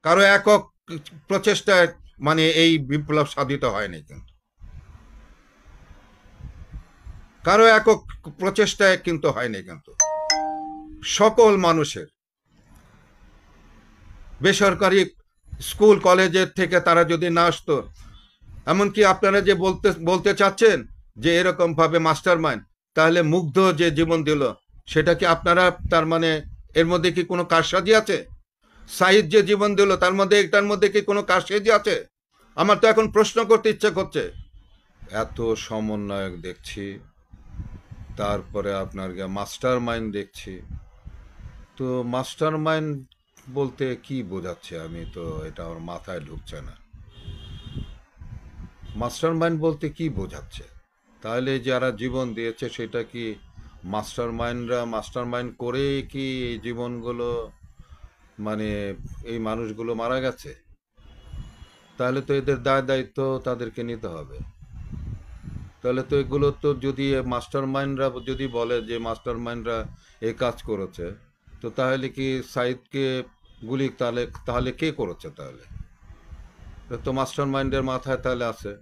কারো একক প্রচেষ্টায় মানে এই বিপ্লব সাধিত হয়নি, কিন্তু কারো একক প্রচেষ্টায় কিন্তু হয়নি, কিন্তু সকল মানুষের, বেসরকারি স্কুল কলেজের থেকে তারা যদি না আসতো, এমনকি আপনারা যে বলতে চাচ্ছেন যে এরকম ভাবে মাস্টার মাইন্ড, তাহলে মুগ্ধ যে জীবন দিল সেটা কি আপনারা, তার মানে এর মধ্যে কি কোনো কারসাজি আছে? সাইদ যে জীবন দিল এটার মধ্যে কি কোনো কারসাজি আছে? আমার তো এখন প্রশ্ন করতে ইচ্ছে করছে। এত সমন্বয়ক দেখছি, তারপরে আপনার মাস্টার মাইন্ড দেখছি, তো মাস্টার মাইন্ড বলতে কি বোঝাচ্ছে? আমি তো এটা আমার মাথায় ঢুকছে না। মাস্টার মাইন্ড বলতে কি বোঝাচ্ছে? তাহলে যারা জীবন দিয়েছে সেটা কি মাস্টার মাইন্ড করে কি এই জীবনগুলো, মানে এই মানুষগুলো মারা গেছে? তাহলে তো এদের দায় দায়িত্ব তাদেরকে নিতে হবে। তাহলে তো এগুলো তো, যদি মাস্টার মাইন্ডরা যদি বলে যে মাস্টার মাইন্ডরা এই কাজ করেছে, তো তাহলে কি সাইদকে গুলি তাহলে তাহলে কে করেছে? তাহলে তো মাস্টার মাইন্ডের মাথায় তাহলে আছে।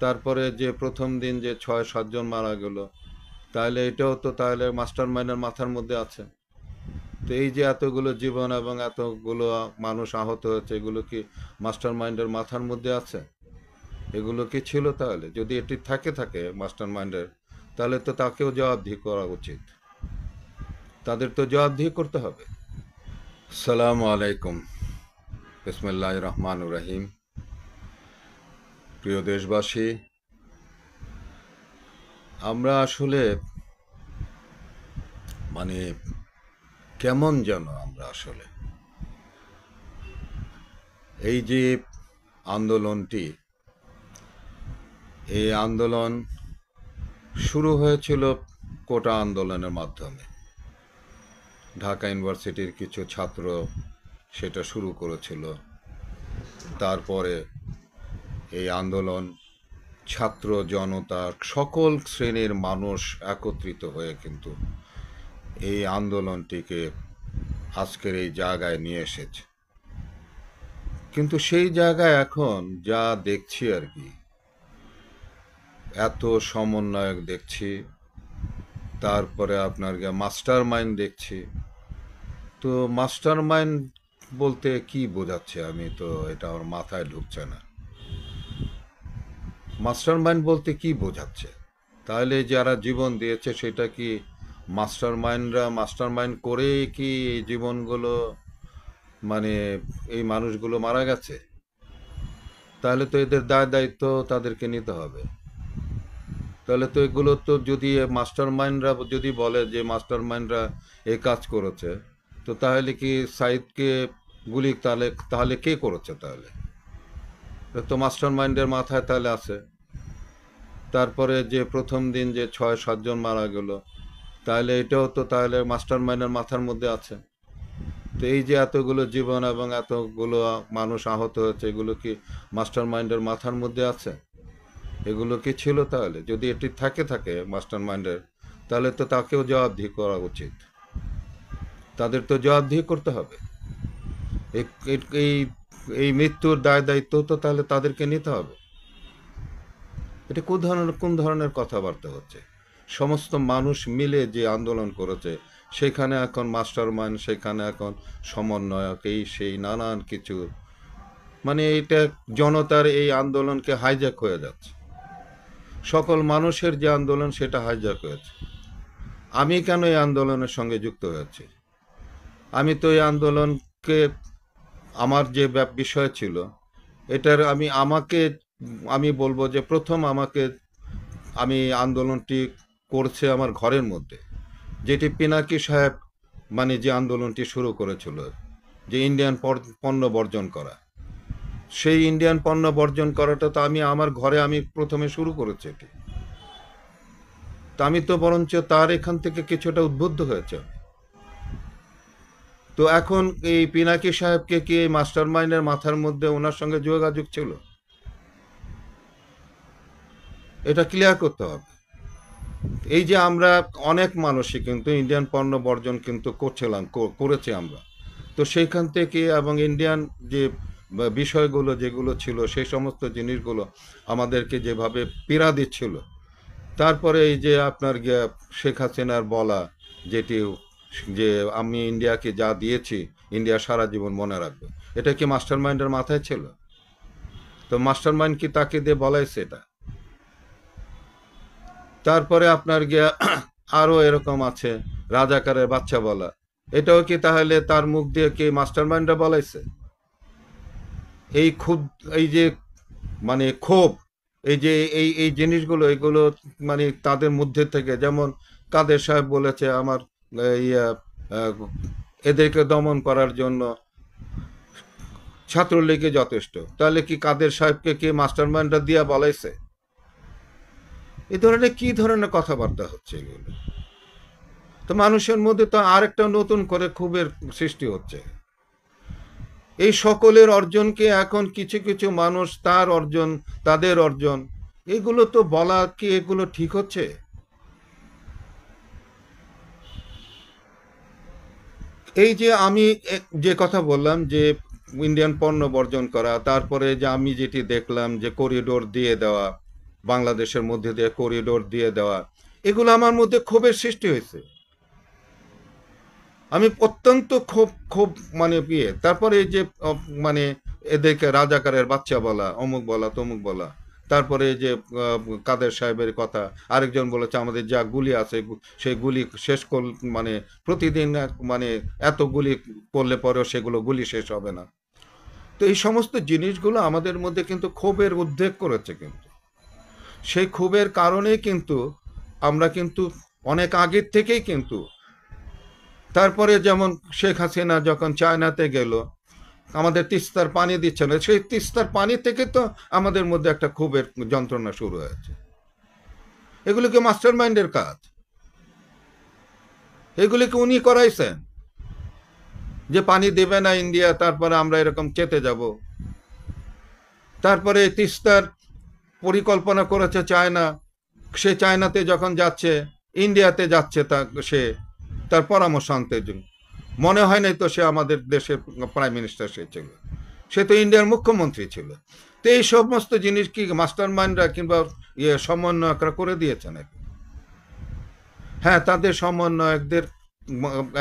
তারপরে যে প্রথম দিন যে 6-7 জন মারা গেল, তাহলে এটাও তো তাহলে মাস্টার মাইন্ডের মাথার মধ্যে আছে। তো এই যে এতগুলো জীবন এবং এতগুলো মানুষ আহত হয়েছে, এগুলো কি মাস্টার মাইন্ডের মাথার মধ্যে আছে? এগুলো কি ছিল? তাহলে যদি এটি থাকে মাস্টার মাইন্ডের, তাহলে তো তাকেও জবাবদিহি করা উচিত, তাদের তো জবাবদিহি করতে হবে। সালামু আলাইকুম, বিসমিল্লাহির রহমানির রহিম। প্রিয় দেশবাসী, আমরা আসলে মানে কেমন যেন আমরা আসলে এই যে আন্দোলনটি, এই আন্দোলন শুরু হয়েছিল কোটা আন্দোলনের মাধ্যমে। ঢাকা ইউনিভার্সিটির কিছু ছাত্র সেটা শুরু করেছিল। তারপরে এই আন্দোলন ছাত্র জনতা সকল শ্রেণীর মানুষ একত্রিত হয়ে কিন্তু এই আন্দোলনটিকে আজকের এই জায়গায় নিয়ে এসেছে। কিন্তু সেই জায়গায় এখন যা দেখছি আর কি, এত সমন্বয়ক দেখছি, তারপরে আপনার মাস্টার মাইন্ড দেখছি। তো মাস্টার মাইন্ড বলতে কি বোঝাচ্ছে? আমি তো এটা আমার মাথায় ঢুকছে না। মাস্টার মাইন্ড বলতে কি বোঝাচ্ছে? তাহলে যারা জীবন দিয়েছে সেটা কি মাস্টার মাইন্ড করে কি এই জীবনগুলো, মানে এই মানুষগুলো মারা গেছে? তাহলে তো এদের দায় দায়িত্ব তাদেরকে নিতে হবে। তাহলে তো এগুলো তো, যদি মাস্টার মাইন্ডরা যদি বলে যে মাস্টার মাইন্ডরা এই কাজ করেছে, তো তাহলে কি সাইদকে গুলি তাহলে কে করেছে? তাহলে তো মাস্টার মাইন্ডের মাথায় তাহলে আছে। তারপরে যে প্রথম দিন যে 6-7 জন মারা গেল, তাহলে এটাও তো তাহলে মাস্টার মাইন্ডের মাথার মধ্যে আছে। তো এই যে এতগুলো জীবন এবং এতগুলো মানুষ আহত হয়েছে, এগুলো কি মাস্টার মাইন্ডের মাথার মধ্যে আছে? এগুলো কি ছিল? তাহলে যদি এটি থাকে মাস্টার মাইন্ডের, তাহলে তো তাকেও জবাবদিহি করা উচিত, তাদের তো জবাবদিহি করতে হবে। এই এই মৃত্যুর দায় দায়িত্ব তো তাহলে তাদেরকে নিতে হবে। এটা কোন ধরনের কথাবার্তা হচ্ছে? সমস্ত মানুষ মিলে যে আন্দোলন করেছে, সেখানে এখন মাস্টার মাইন্ড, সেখানে এখন সমন্বয়ক, এই সেই নানান কিছু, মানে এটা জনতার এই আন্দোলনকে হাইজ্যাক হয়ে যাচ্ছে। সকল মানুষের যে আন্দোলন সেটা হাইজ্যাক হয়েছে। আমি কেন এই আন্দোলনের সঙ্গে যুক্ত হয়েছি? আমি তো এই আন্দোলনকে, আমার যে বিষয় ছিল এটার, আমি বলবো যে প্রথম আমি আন্দোলনটি করছে আমার ঘরের মধ্যে, যেটি পিনাকি সাহেব মানে যে আন্দোলনটি শুরু করেছিল, যে ইন্ডিয়ান পণ্য বর্জন করা, সেই ইন্ডিয়ান পণ্য বর্জন করাটা তো আমি আমার ঘরে আমি প্রথমে শুরু করেছি এটি। তা আমি তো বরঞ্চ তার এখান থেকে কিছুটা উদ্বুদ্ধ হয়েছে। তো এখন এই পিনাকি সাহেবকে কি এই মাস্টার মাইন্ডের মাথার মধ্যে ওনার সঙ্গে যোগাযোগ ছিল? এটা ক্লিয়ার করতে হবে। এই যে আমরা অনেক মানুষই কিন্তু ইন্ডিয়ান পণ্য বর্জন কিন্তু করেছি আমরা, তো সেইখান থেকে এবং ইন্ডিয়ান যে বিষয়গুলো যেগুলো ছিল সেই সমস্ত জিনিসগুলো আমাদেরকে যেভাবে পীড়া দিচ্ছিল, তারপরে এই যে আপনার শেখ হাসিনার বলা যেটি, যে আমি ইন্ডিয়াকে যা দিয়েছি ইন্ডিয়া সারা জীবন মনে রাখবে, এটা কি মাস্টার মাইন্ডের মাথায় ছিল? তো মাস্টার মাইন্ড কি তাকে দিয়ে বলাইছে এটা? তারপরে আপনার গিয়া আরো এরকম আছে, রাজাকারের বাচ্চা বলা, এটাও কি তাহলে তার মুখ দিয়ে কি মাস্টার মাইন্ডরা বলাইছে? এই খুব, এই যে মানে ক্ষোভ, এই যে এই জিনিসগুলো, এগুলো মানে তাদের মধ্যে থেকে, যেমন কাদের সাহেব বলেছে আমার ইয়া আহ, এদেরকে দমন করার জন্য ছাত্রলীগই যথেষ্ট, তাহলে কি কাদের সাহেবকে কি মাস্টার মাইন্ডরা দিয়া বলাইছে? এই ধরনের কি ধরনের কথাবার্তা হচ্ছে এগুলো? তো মানুষের মধ্যে তো আরেকটা নতুন করে ক্ষোভের সৃষ্টি হচ্ছে। এই সকলের অর্জনকে এখন কিছু কিছু মানুষ তার অর্জন, তাদের অর্জন, এগুলো তো বলা কি এগুলো ঠিক হচ্ছে? এই যে আমি যে কথা বললাম যে ইন্ডিয়ান পণ্য বর্জন করা, তারপরে যে আমি যেটি দেখলাম যে করিডোর দিয়ে দেওয়া, বাংলাদেশের মধ্যে দিয়ে করিডোর দিয়ে দেওয়া, এগুলো আমার মধ্যে ক্ষোভের সৃষ্টি হয়েছে। আমি অত্যন্ত ক্ষোভ ক্ষোভ মানে ইয়ে, তারপরে এই যে মানে এদেরকে রাজাকারের বাচ্চা বলা, অমুক বলা, তমুক বলা, তারপরে এই যে কাদের সাহেবের কথা, আরেকজন বলেছে আমাদের যা গুলি আছে সেই গুলি শেষ মানে প্রতিদিন মানে এত গুলি করলে পরেও সেগুলো গুলি শেষ হবে না। তো এই সমস্ত জিনিসগুলো আমাদের মধ্যে কিন্তু ক্ষোভের উদ্রেক করেছে, কিন্তু সেই ক্ষোভের কারণে কিন্তু আমরা কিন্তু অনেক আগের থেকেই কিন্তু, তারপরে যেমন শেখ হাসিনা যখন চায়নাতে গেল, আমাদের তিস্তার পানি দিচ্ছে না, সেই তিস্তার পানি থেকে তো আমাদের মধ্যে একটা ক্ষোভের যন্ত্রণা শুরু হয়েছে। এগুলো কি মাস্টার মাইন্ডের কাজ? এগুলি কি উনি করাইছেন যে পানি দেবে না ইন্ডিয়া, তারপরে আমরা এরকম চেতে যাব? তারপরে তিস্তার পরিকল্পনা করেছে চায়না, সে চায়নাতে যখন যাচ্ছে, ইন্ডিয়াতে যাচ্ছে, তা সে তার পরামর্শ আনতে জন্য, মনে হয় নাই তো সে আমাদের দেশের প্রাইম মিনিস্টার সে ছিল, সে তো ইন্ডিয়ার মুখ্যমন্ত্রী ছিল। তো এই সমস্ত জিনিস কি মাস্টার মাইন্ডরা কিংবা সমন্বয়করা করে দিয়েছে নাকি? হ্যাঁ, তাদের সমন্বয়কদের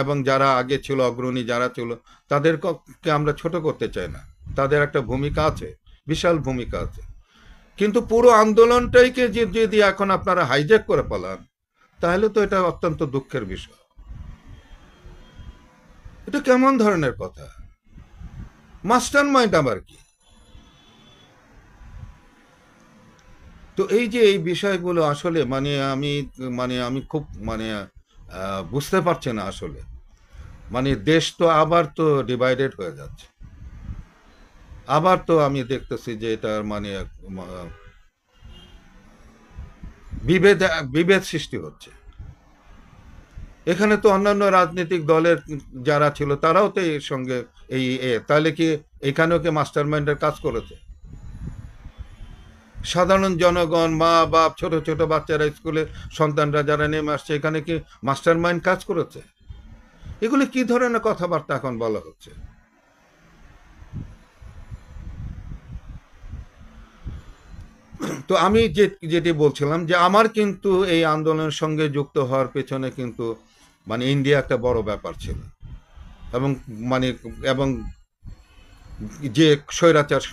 এবং যারা আগে ছিল অগ্রণী যারা ছিল, তাদেরকে আমরা ছোট করতে চাই না, তাদের একটা ভূমিকা আছে, বিশাল ভূমিকা আছে। কিন্তু পুরো আন্দোলনটাইকে যদি এখন আপনারা হাইজ্যাক করে পালান, তাহলে তো এটা অত্যন্ত দুঃখের বিষয়। এটা কেমন ধরনের কথা? মাস্টার মাইন্ড আবার কি? তো এই যে এই বিষয়গুলো আসলে আমি খুব বুঝতে পারছি না আসলে। দেশ তো আবার তো ডিভাইডেড হয়ে যাচ্ছে, আবার তো আমি দেখতেছি যে এটার বিভেদ বিভেদ সৃষ্টি হচ্ছে। এখানে তো অন্যান্য রাজনৈতিক দলের যারা ছিল তারাও তো এর সঙ্গে তাহলে কি এখানেও কি মাস্টার মাইন্ডের কাজ করেছে? সাধারণ জনগণ, মা বাপ, ছোট ছোট বাচ্চারা, স্কুলে সন্তানরা যারা নেমে আসছে, এখানে কি মাস্টার মাইন্ড কাজ করেছে? এগুলি কি ধরনের কথাবার্তা এখন বলা হচ্ছে? তো আমি যেটি বলছিলাম যে আমার কিন্তু এই আন্দোলনের সঙ্গে যুক্ত হওয়ার পেছনে কিন্তু ইন্ডিয়া একটা বড় ব্যাপার ছিল, এবং মানে এবং যে স্বৈরাচার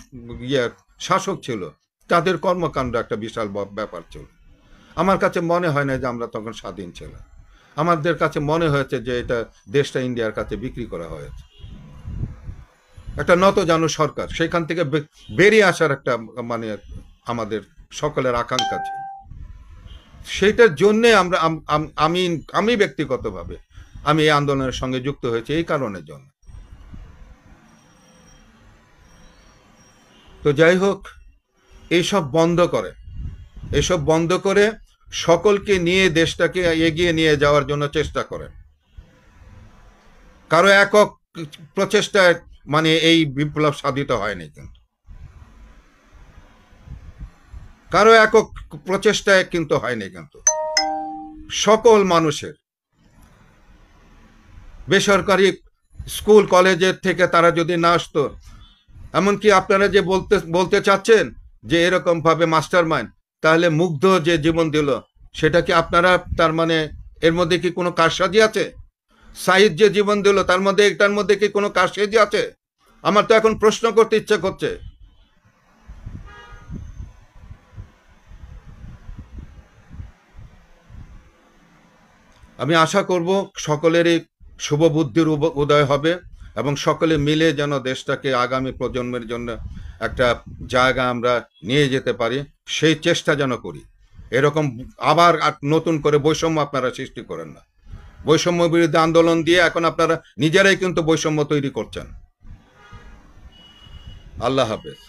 ইয়ে শাসক ছিল তাদের কর্মকাণ্ড একটা বিশাল ব্যাপার ছিল। আমার কাছে মনে হয় না যে আমরা তখন স্বাধীন ছিলাম। আমাদের কাছে মনে হয়েছে যে এটা দেশটা ইন্ডিয়ার কাছে বিক্রি করা হয়েছে। একটা নতজানু সরকার, সেখান থেকে বেরিয়ে আসার একটা মানে আমাদের সকলের আকাঙ্ক্ষা ছিল। সেইটার জন্যে আমি আমি ব্যক্তিগতভাবে আমি এই আন্দোলনের সঙ্গে যুক্ত হয়েছি এই কারণের জন্য। তো যাই হোক, এইসব বন্ধ করে, এসব বন্ধ করে সকলকে নিয়ে দেশটাকে এগিয়ে নিয়ে যাওয়ার জন্য চেষ্টা করেন। কারো একক প্রচেষ্টায় এই বিপ্লব সাধিত হয়নি, কিন্তু কারো একক প্রচেষ্টায় কিন্তু হয়নি, কিন্তু সকল মানুষের, বেসরকারি স্কুল কলেজের থেকে তারা যদি না আসতো, এমনকি আপনারা যে বলতে বলতে চাচ্ছেন যে এরকম ভাবে মাস্টার মাইন্ড, তাহলে মুগ্ধ যে জীবন দিল, সেটা কি আপনারা, তার মানে এর মধ্যে কি কোনো কারসাজি আছে? সাইদ যে জীবন দিল, তার মধ্যে এটার মধ্যে কি কোনো কারসাজি আছে? আমার তো এখন প্রশ্ন করতে ইচ্ছা করছে। আমি আশা করব সকলেরই শুভ বুদ্ধির উদয় হবে, এবং সকলে মিলে যেন দেশটাকে আগামী প্রজন্মের জন্য একটা জায়গা আমরা নিয়ে যেতে পারি, সেই চেষ্টা যেন করি। এরকম আবার নতুন করে বৈষম্য আপনারা সৃষ্টি করেন না। বৈষম্য বিরুদ্ধে আন্দোলন দিয়ে এখন আপনারা নিজেরাই কিন্তু বৈষম্য তৈরি করছেন। আল্লাহ হাফেজ।